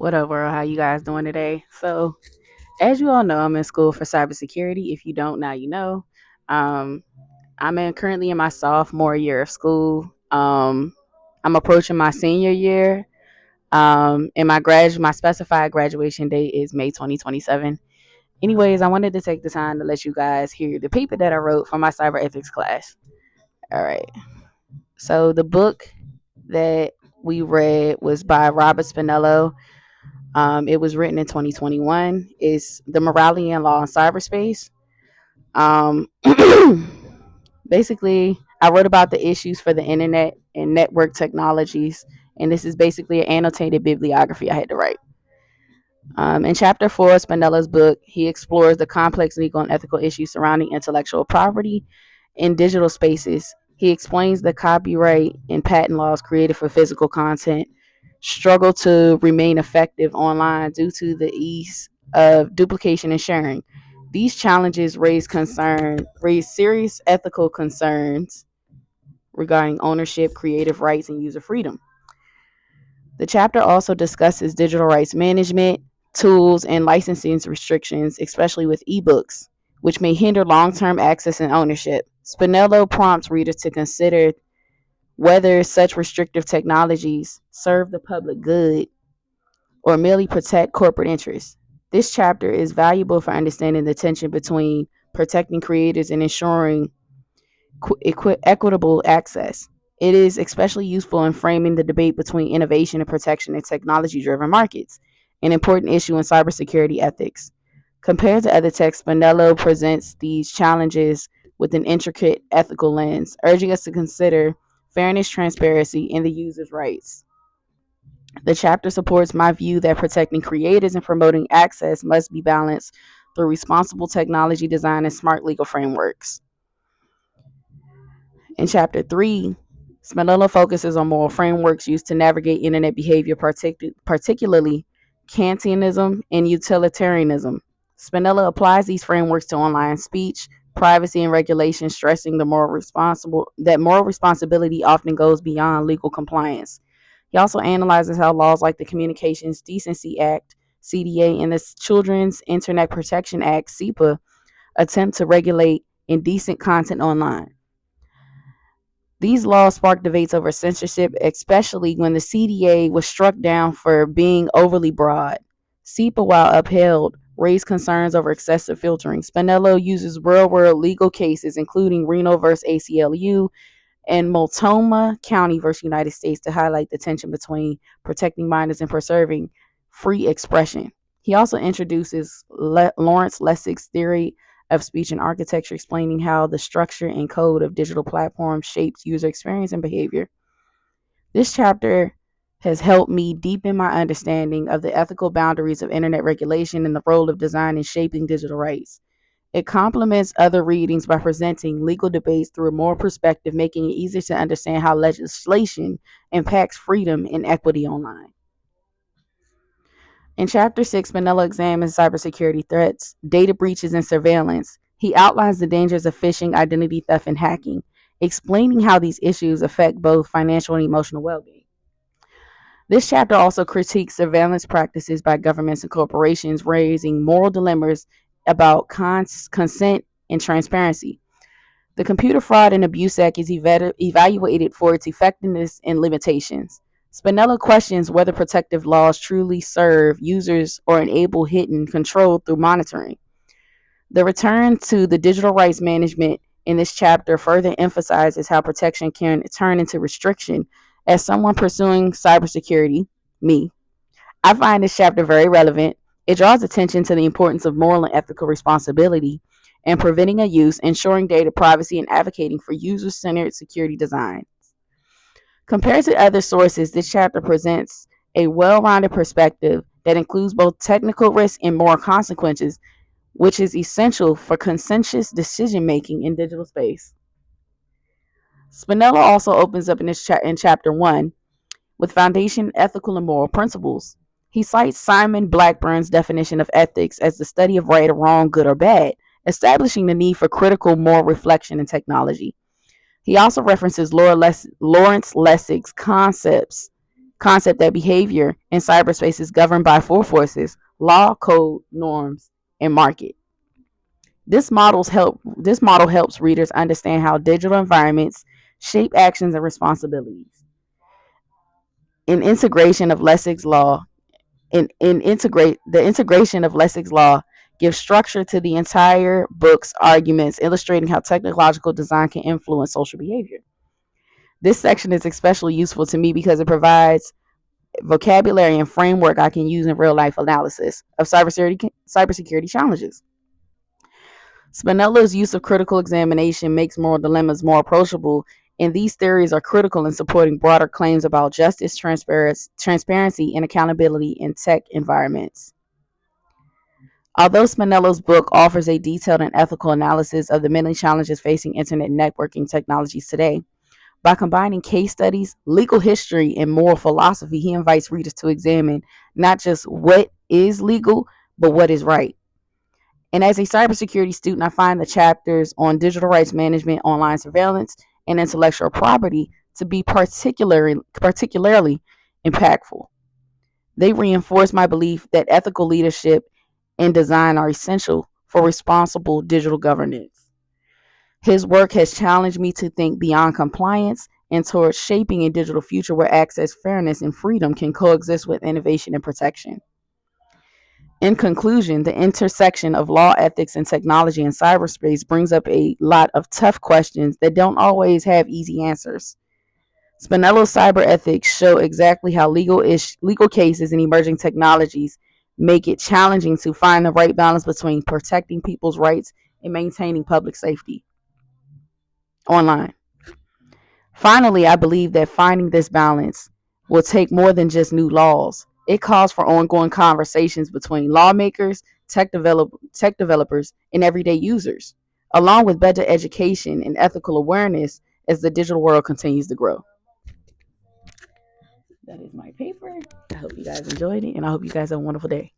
What up, world? How you guys doing today? So, as you all know, I'm in school for cybersecurity. If you don't, now you know. Um, currently in my sophomore year of school. I'm approaching my senior year. And my specified graduation date is May 2027. Anyways, I wanted to take the time to let you guys hear the paper that I wrote for my cyberethics class. All right. So the book that we read was by Robert Spinello. It was written in 2021. It's The Morality and Law in Cyberspace. Um, Basically, I wrote about the issues for the internet and network technologies, and this is basically an annotated bibliography I had to write. In chapter 4 of Spinello's book, he explores the complex legal and ethical issues surrounding intellectual property in digital spaces. He explains the copyright and patent laws created for physical content struggle to remain effective online due to the ease of duplication and sharing. These challenges raise serious ethical concerns regarding ownership, creative rights, and user freedom. The chapter also discusses digital rights management, tools, and licensing restrictions, especially with ebooks, which may hinder long term access and ownership. Spinello prompts readers to consider whether such restrictive technologies serve the public good or merely protect corporate interests. This chapter is valuable for understanding the tension between protecting creators and ensuring equitable access. It is especially useful in framing the debate between innovation and protection in technology driven markets, an important issue in cybersecurity ethics. Compared to other texts, Spinello presents these challenges with an intricate ethical lens, urging us to consider fairness, transparency, and the user's rights. The chapter supports my view that protecting creators and promoting access must be balanced through responsible technology design and smart legal frameworks. In chapter 3, Spinello focuses on moral frameworks used to navigate internet behavior, particularly Kantianism and utilitarianism. Spinello applies these frameworks to online speech, privacy, and regulation, stressing that moral responsibility often goes beyond legal compliance. He also analyzes how laws like the Communications Decency Act, CDA, and the Children's Internet Protection Act, CIPA, attempt to regulate indecent content online. These laws sparked debates over censorship, especially when the CDA was struck down for being overly broad. CIPA, while upheld, raised concerns over excessive filtering. Spinello uses real-world legal cases, including Reno versus ACLU and Multnomah County versus United States, to highlight the tension between protecting minors and preserving free expression. He also introduces Lawrence Lessig's theory of speech and architecture, explaining how the structure and code of digital platforms shapes user experience and behavior. This chapter has helped me deepen my understanding of the ethical boundaries of internet regulation and the role of design in shaping digital rights. It complements other readings by presenting legal debates through a moral perspective, making it easier to understand how legislation impacts freedom and equity online. In Chapter 6, Spinello examines cybersecurity threats, data breaches, and surveillance. He outlines the dangers of phishing, identity theft, and hacking, explaining how these issues affect both financial and emotional well being. This chapter also critiques surveillance practices by governments and corporations, raising moral dilemmas about consent and transparency. The Computer Fraud and Abuse Act is evaluated for its effectiveness and limitations. Spinello questions whether protective laws truly serve users or enable hidden control through monitoring. The return to the digital rights management in this chapter further emphasizes how protection can turn into restriction. As someone pursuing cybersecurity, me, I find this chapter very relevant. It draws attention to the importance of moral and ethical responsibility and preventing abuse, ensuring data privacy, and advocating for user-centered security design. Compared to other sources, this chapter presents a well-rounded perspective that includes both technical risks and moral consequences, which is essential for conscientious decision-making in digital space. Spinello also opens up in chapter 1 with foundation, ethical, and moral principles. He cites Simon Blackburn's definition of ethics as the study of right or wrong, good or bad, establishing the need for critical moral reflection in technology. He also references Lawrence Lessig's concept that behavior in cyberspace is governed by four forces: law, code, norms, and market. This model helps readers understand how digital environments shape actions and responsibilities. In integration of Lessig's law, the integration of Lessig's law gives structure to the entire book's arguments, illustrating how technological design can influence social behavior. This section is especially useful to me because it provides vocabulary and framework I can use in real life analysis of cybersecurity challenges. Spinello's use of critical examination makes moral dilemmas more approachable, and these theories are critical in supporting broader claims about justice, transparency, and accountability in tech environments. Although Spinello's book offers a detailed and ethical analysis of the many challenges facing internet networking technologies today, by combining case studies, legal history, and moral philosophy, he invites readers to examine not just what is legal, but what is right. And as a cybersecurity student, I find the chapters on digital rights management, online surveillance, and intellectual property to be particularly impactful. They reinforce my belief that ethical leadership and design are essential for responsible digital governance. His work has challenged me to think beyond compliance and towards shaping a digital future where access, fairness, and freedom can coexist with innovation and protection. In conclusion, the intersection of law, ethics, and technology in cyberspace brings up a lot of tough questions that don't always have easy answers. Spinello's cyberethics show exactly how legal cases and emerging technologies make it challenging to find the right balance between protecting people's rights and maintaining public safety online. Finally, I believe that finding this balance will take more than just new laws. It calls for ongoing conversations between lawmakers, tech developers, and everyday users, along with better education and ethical awareness as the digital world continues to grow. That is my paper. I hope you guys enjoyed it, and I hope you guys have a wonderful day.